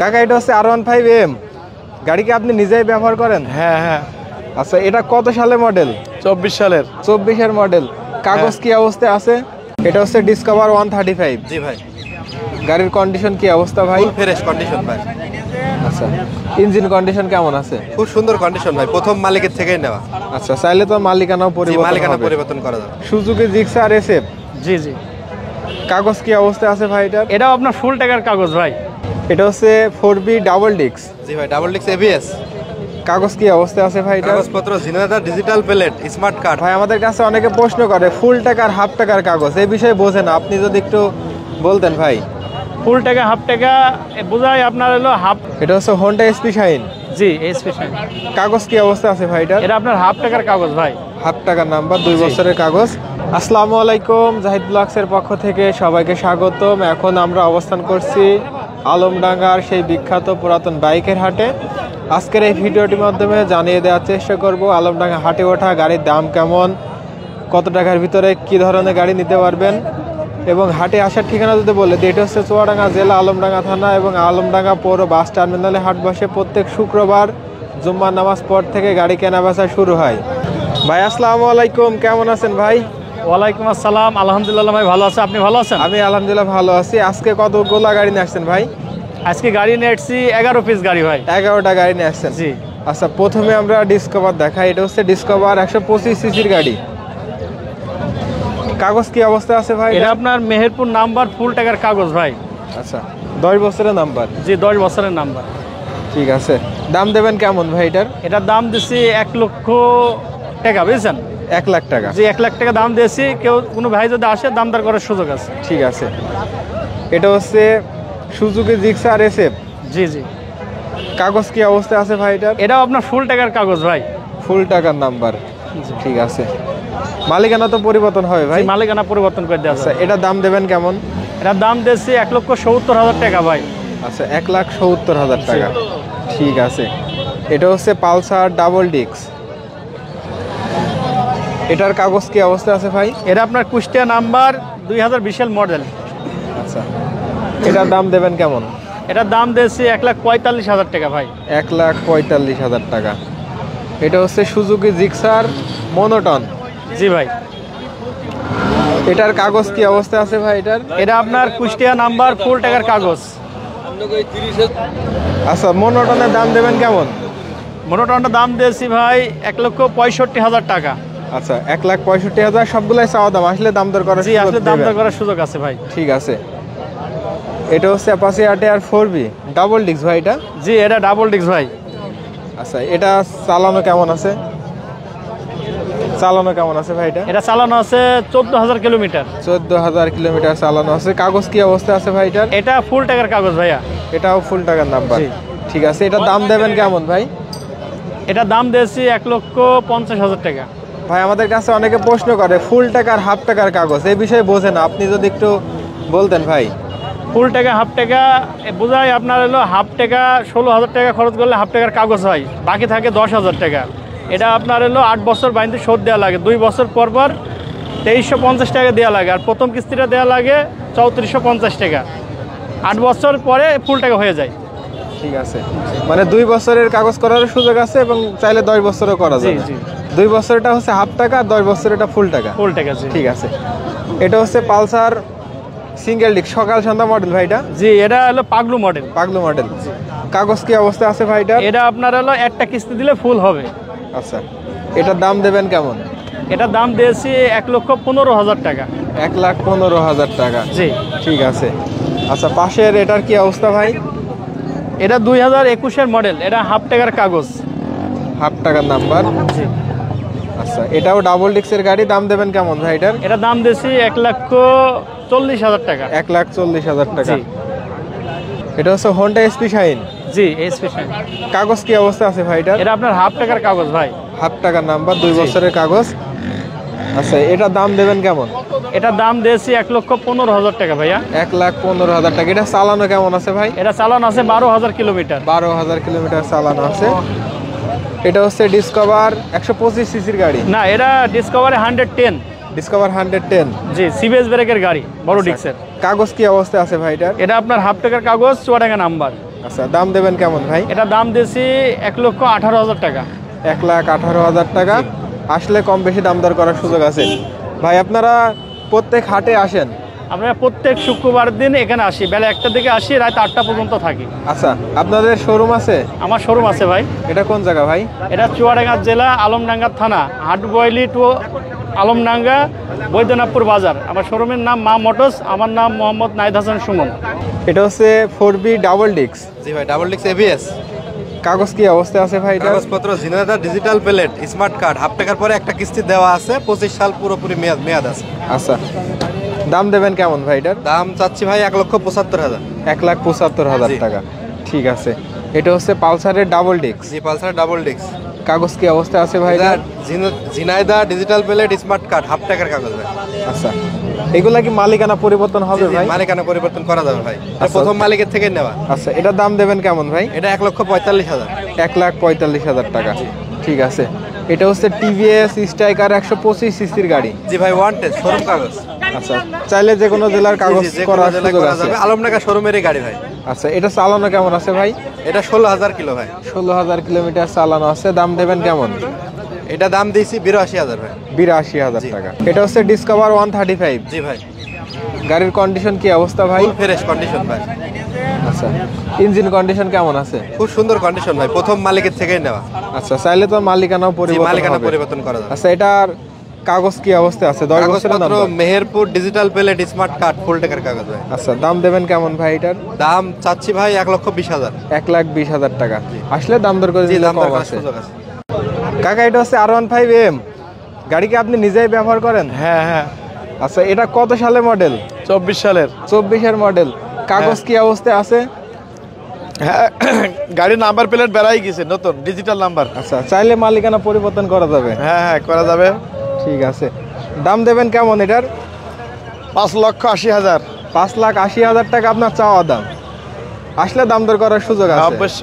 কাকা এটা হচ্ছে R15M, গাড়ি কি আপনি নিজেই ব্যবহার করেন? হ্যাঁ হ্যাঁ। আচ্ছা, এটা কত সালের মডেল? 24 সালের। 24-এর মডেল। কাগজ কি অবস্থায় আছে? এটা হচ্ছে ডিসকভার 135। জি ভাই। গাড়ির কন্ডিশন কি অবস্থা ভাই? ফুল ফ্রেশ কন্ডিশন ভাই। আচ্ছা, ইঞ্জিন কন্ডিশন কেমন আছে? খুব সুন্দর কন্ডিশন ভাই, প্রথম মালিকের থেকেই নেওয়া। আচ্ছা, চাইলে তো মালিকানাও পরিবর্তন করা যাবে। Suzuki Gixxer SF। জি জি। কাগজ কি অবস্থায় আছে ভাই এটার? এটাও আপনার ফুল টাকার কাগজ ভাই। এটা হচ্ছে 4B ডাবল ডিক্স। জি ভাই, ডাবল ডিক্স ABS। কাগজ কি অবস্থায় আছে ভাই এটার? কাগজপত্র জিনাদা, ডিজিটাল প্লেট, স্মার্ট কার্ড। ভাই আমাদের কাছে অনেকে প্রশ্ন করে ফুল টাকার হাফ টাকার কাগজ, এই বিষয়ে বোঝে না, আপনি যদি একটু বলতেন ভাই। ফুল টাকা হাফ টাকা বোঝায় আপনার হলো হাফ। এটা হচ্ছে হোন্ডা SP শাইন। জি, SP শাইন। কাগজ কি অবস্থা আছে ভাই এটার? এটা আপনার হাফ টাকার কাগজ ভাই। হাফ টাকার নাম্বার, 2 বছরের কাগজ। আসসালামু আলাইকুম, জাহিদ ব্লগসের পক্ষ থেকে সবাইকে স্বাগতম। এখন আমরা অবস্থান করছি আলমডাঙ্গার সেই বিখ্যাত পুরাতন বাইকের হাটে। আজকের এই ভিডিওটির মাধ্যমে জানিয়ে দেওয়ার চেষ্টা করব আলমডাঙ্গা হাটে ওঠা গাড়ির দাম কেমন, কত টাকার ভিতরে কি ধরনের গাড়ি নিতে পারবেন, এবং হাটে আসার ঠিকানা যদি বলে দিই, এটা হচ্ছে চুয়াডাঙ্গা জেলা, আলমডাঙ্গা থানা এবং আলমডাঙ্গা পৌর বাস টার্মিনালে হাট বসে প্রত্যেক শুক্রবার। জুম্মার নামাজ পর থেকে গাড়ি কেনা বেচা শুরু হয়। ভাই আসসালামু আলাইকুম, কেমন আছেন ভাই? ওয়ালাইকুম আসসালাম, আলহামদুলিল্লাহ ভাই, ভালো আছে। আপনি ভালো আছেন? আমি আলহামদুলিল্লাহ ভালো আছি। আজকে কতগুলা গাড়ি নিয়ে আসছেন ভাই? আজকে গাড়ি নিয়ে আসছি 11 পিস গাড়ি ভাই। 11টা গাড়ি নিয়ে আসছেন? জি। আচ্ছা, প্রথমে আমরা ডিসকভার দেখাই। এটা হচ্ছে ডিসকভার 125 সিসির গাড়ি। কাগজ কি অবস্থা আছে ভাই? এটা আপনার মেহেরপুর নাম্বার, ফুল টাকার কাগজ ভাই। আচ্ছা, 10 বছরের নাম্বার। জি, 10 বছরের নাম্বার। ঠিক আছে, দাম দেবেন কেমন ভাই এটার? এটার দাম দিচ্ছি 1 লক্ষ টাকা, বুঝছেন? 1 লাখ টাকা। জি, 1 লাখ টাকা দাম দিয়েছি। কোনো ভাই যদি আসে দাম দর করার সুযোগ আছে। ঠিক আছে। এটা হচ্ছে সুজুকি জিক্সার SF। জি জি। কাগজ কি অবস্থা আছে ভাই এটার? এটাও আপনার ফুল টাকার কাগজ ভাই। ফুল টাকার নাম্বার। ঠিক আছে, মালিকানা তো পরিবর্তন হবে ভাই? মালিকানা পরিবর্তন করে দেওয়া আচ্ছা, আছে। এটা দাম দেবেন কেমন? এটার দাম দিয়েছি 1,70,000 টাকা ভাই। আচ্ছা, 1,70,000 টাকা। ঠিক আছে। এটা হচ্ছে পালসার ডাবল ডিক্স। এটার কাগজ কি অবস্থা আছে ভাই? এটা আপনার কুষ্টিয়া নাম্বার, 2020 মডেল। আচ্ছা, এটার দাম দেবেন কেমন? এটার দাম দিয়েছি 1,45,000 টাকা ভাই। 1,45,000 টাকা। এটা হচ্ছে সুজুকি জিক্সার মনোটন। জি ভাই। এটার কাগজ কি অবস্থা আছে ভাই এটার? এটা আপনার কুষ্টিয়া নাম্বার, ফুল টাকার কাগজ। আচ্ছা, মনোটনের দাম দেবেন কেমন? মনোটনটার দাম দিয়েছি ভাই 1,65,000 টাকা। আচ্ছা, 1,65,000। সবগুলাই চাওয়া দাম, আসলে দাম দর করার জি, আসলে দাম দর করার সুযোগ আছে ভাই। ঠিক আছে। এটা হচ্ছে অ্যাপাচি RTR 4B ডাবল ডিক্স ভাই এটা? জি, এটা ডাবল ডিক্স ভাই। আচ্ছা, এটা চালানো কেমন আছে? চালানো কেমন আছে ভাই এটা? এটা চালানো আছে 14,000 কিলোমিটার। 14,000 কিলোমিটার চালানো আছে। কাগজ কি অবস্থা আছে ভাই এটার? এটা ফুল টাকার কাগজ ভাইয়া। এটাও ফুল টাকার নাম্বার। জি। ঠিক আছে। এটার দাম দেবেন কেমন ভাই? এটার দাম দিয়েছি 1,50,000 টাকা। ভাই আমাদের কাছে অনেকে প্রশ্ন করে ফুল টাকার হাফ টাকার কাগজ, এই বিষয়ে বোঝে না, আপনি যদি একটু বলতেন ভাই। ফুল টাকা হাফ টাকা বোঝায় আপনার হলো হাফ টাকা 16,000 টাকা খরচ করলে হাফ টাকার কাগজ হয়, বাকি থাকে 10,000 টাকা। এটা আপনার হলো 8 বছর বাইন্দে শোধ দেওয়া লাগে। 2 বছর পর পর 2350 টাকা দেওয়া লাগে, আর প্রথম কিস্তিটা দেওয়া লাগে 3450 টাকা। 8 বছর পরে ফুল টাকা হয়ে যায়। ঠিক আছে, মানে 2 বছরের কাগজ করার সুযোগ আছে এবং চাইলে 10 বছরও করা যাবে। জি জি। 2 বছরটা হচ্ছে হাফ টাকা, আর 10 বছর এটা ফুল টাকা। ফুল টাকা। জি। ঠিক আছে। এটা হচ্ছে পালসার সিঙ্গেল ডিস্ক সকাল সন্ধ্যা মডেল ভাইটা? জি, এটা হলো পাগলু মডেল। পাগলু মডেল। কাগজ কি অবস্থা আছে ভাইটা? এটা আপনার হলো একটা কিস্তি দিলে ফুল হবে। আচ্ছা, এটার দাম দেবেন কেমন? এটার দাম দিয়েছি 1,15,000 টাকা। 1,15,000 টাকা। জি। ঠিক আছে। আচ্ছা, পাশের এটার কি অবস্থা ভাই? এটা 2021 মডেল। এটা হাফ টাকার কাগজ। হাফ টাকার নাম্বার। জি। আচ্ছা, এটাও ডাবল ডিক্সের গাড়ি, দাম দেবেন কেমন ভাই এটার? এটা দাম দিয়েছি 1,40,000 টাকা। 1,40,000 টাকা। জি। এটা হচ্ছে হোন্ডা SP শাইন। জি, SP শাইন। কাগজ কি অবস্থা আছে ভাই এটার? এটা আপনার হাফ টাকার কাগজ ভাই। হাফ টাকার নাম্বার, 2 বছরের কাগজ। আচ্ছা, এটার দাম দেবেন কেমন? এটার দাম দিয়েছি 1,15,000 টাকা ভাইয়া। 1,15,000 টাকা। এটা চালানো কেমন আছে ভাই? এটা চালানো আছে 12,000 কিলোমিটার। 12,000 কিলোমিটার চালানো আছে। এটা হচ্ছে ডিসকভার 125 সিসির গাড়ি। না, এটা ডিসকভারি 110। ডিসকভার 110। জি, সিবিএস ব্রেকের গাড়ি, বড় ডিক্সের। কাগজ কি অবস্থা আছে ভাই এটার? এটা আপনার হাফ টাকার কাগজ, চুয়াডাঙ্গা নাম্বার। আচ্ছা, দাম দেবেন কেমন ভাই? এটা দাম দিয়েছি 1,18,000 টাকা। 1,18,000 টাকা। আসলে কম বেশি দাম দর করার সুযোগ আছে। ভাই আপনারা প্রত্যেক হাটে আসেন? আমরা প্রত্যেক শুক্রবার দিন এখানে আসি, বেলা 1টা থেকে আসি, রাত 8টা পর্যন্ত থাকি। আচ্ছা, আপনাদের শোরুম আছে? আমার শোরুম আছে ভাই। এটা কোন জায়গা ভাই? এটা চুয়াডাঙ্গা জেলা, আলমডাঙ্গা থানা, হাটবয়লি টু আলমডাঙ্গা, বৈদ্যনাথপুর বাজার। আমার শোরুমের নাম মা মোটরস, আমার নাম মোহাম্মদ নাহিদ হাসান সুমন। এটা হচ্ছে 4B ডাবল ডিক্স। জি ভাই, ডাবল ডিস্ক এবিএস। কাগজ কি অবস্থায় আছে ভাই এটা? কাগজপত্র Jhenaidah digital plate, smart card, half টাকার পরে একটা কিস্তি দেওয়া আছে, 25 সাল পুরোপুরি মেয়াদ আছে। আচ্ছা, দাম দেবেন কেমন ভাই এটার? দাম চাচ্ছি ভাই 1,75,000। 1,75,000 জি। টাকা। ঠিক আছে। এটা হচ্ছে পালসারের ডাবল ডিক্স। জি, পালসার ডাবল ডিস্ক। কাগজ কি অবস্থায় আছে ভাই এটার? Jhenaidah digital plate, smart card, half টাকার কাগজ ভাই। আচ্ছা, এগুলা কি মালিকানা পরিবর্তন হবে জি, ভাই? মালিকানা পরিবর্তন করা যাবে ভাই। এটা আচ্ছা। প্রথম মালিকের থেকে নেওয়া। আচ্ছা, এটার দাম দেবেন কেমন ভাই? এটা 1,45,000। 1,45,000 টাকা। ঠিক আছে। এটা হচ্ছে টিভিএস স্ট্রাইকার 125 সিসির গাড়ি। জি ভাই, ওয়ান টেস্ট শোরুম কাগজ। আচ্ছা, চাইলে যে কোনো জেলার কাগজ জি, যে কোনো করার জেলায় সুযোগ করা আছে। যাবে। আলমডাঙ্গা শোরুমেরই গাড়ি ভাই। আচ্ছা, এটা চালানো কেমন আছে ভাই? এটা 16,000 কিলো ভাই। 16,000 কিলোমিটার চালানো আছে। দাম দেবেন কেমন? এটা দাম দিয়েছি 82,000 ভাই। 82,000 জি। টাকা। এটা হচ্ছে ডিসকভার 135। জি ভাই, গাড়ির কন্ডিশন কি অবস্থা ভাই? ফুল ফ্রেশ কন্ডিশন ভাই। আচ্ছা, ইঞ্জিন কন্ডিশন কেমন আছে? খুব সুন্দর কন্ডিশন ভাই, প্রথম মালিকের থেকেই নেওয়া। আচ্ছা, চাইলে তো মালিকানাও জি, পরিবর্তন মালিকানা হবে। পরিবর্তন করা যাবে। আচ্ছা, এটার কাগজ কি অবস্থায় আছে? 10 বছরের কাগজপত্র number. Meherpur digital plate, smart card, full টাকার কাগজ ভাই। আচ্ছা, দাম দেবেন কেমন ভাই এটার? দাম চাচ্ছি ভাই 1,20,000। 1,20,000 টাকা। আসলে দাম দর করে জি, দিলে দাম দর কম করার আছে। সুযোগ আছে। কাকা, এটা হচ্ছে R15M গাড়ি, কি আপনি নিজেই ব্যবহার করেন? হ্যাঁ হ্যাঁ, আচ্ছা, এটা কত সালে মডেল? 24 সালের। 24-এর মডেল। কাগজ কি অবস্থায় আছে? হ্যাঁ, গাড়ির নাম্বার প্লেট বেড়াই গেছে, নতুন ডিজিটাল নাম্বার। আচ্ছা, চাইলে মালিকানা পরিবর্তন করা যাবে। হ্যাঁ হ্যাঁ, করা যাবে। ঠিক আছে। দাম দেবেন কেমন এটার? 5,80,000। 5,80,000 টাকা আপনার চাওয়া দাম। আসলে দাম দর করার সুযোগ আছে। অবশ্য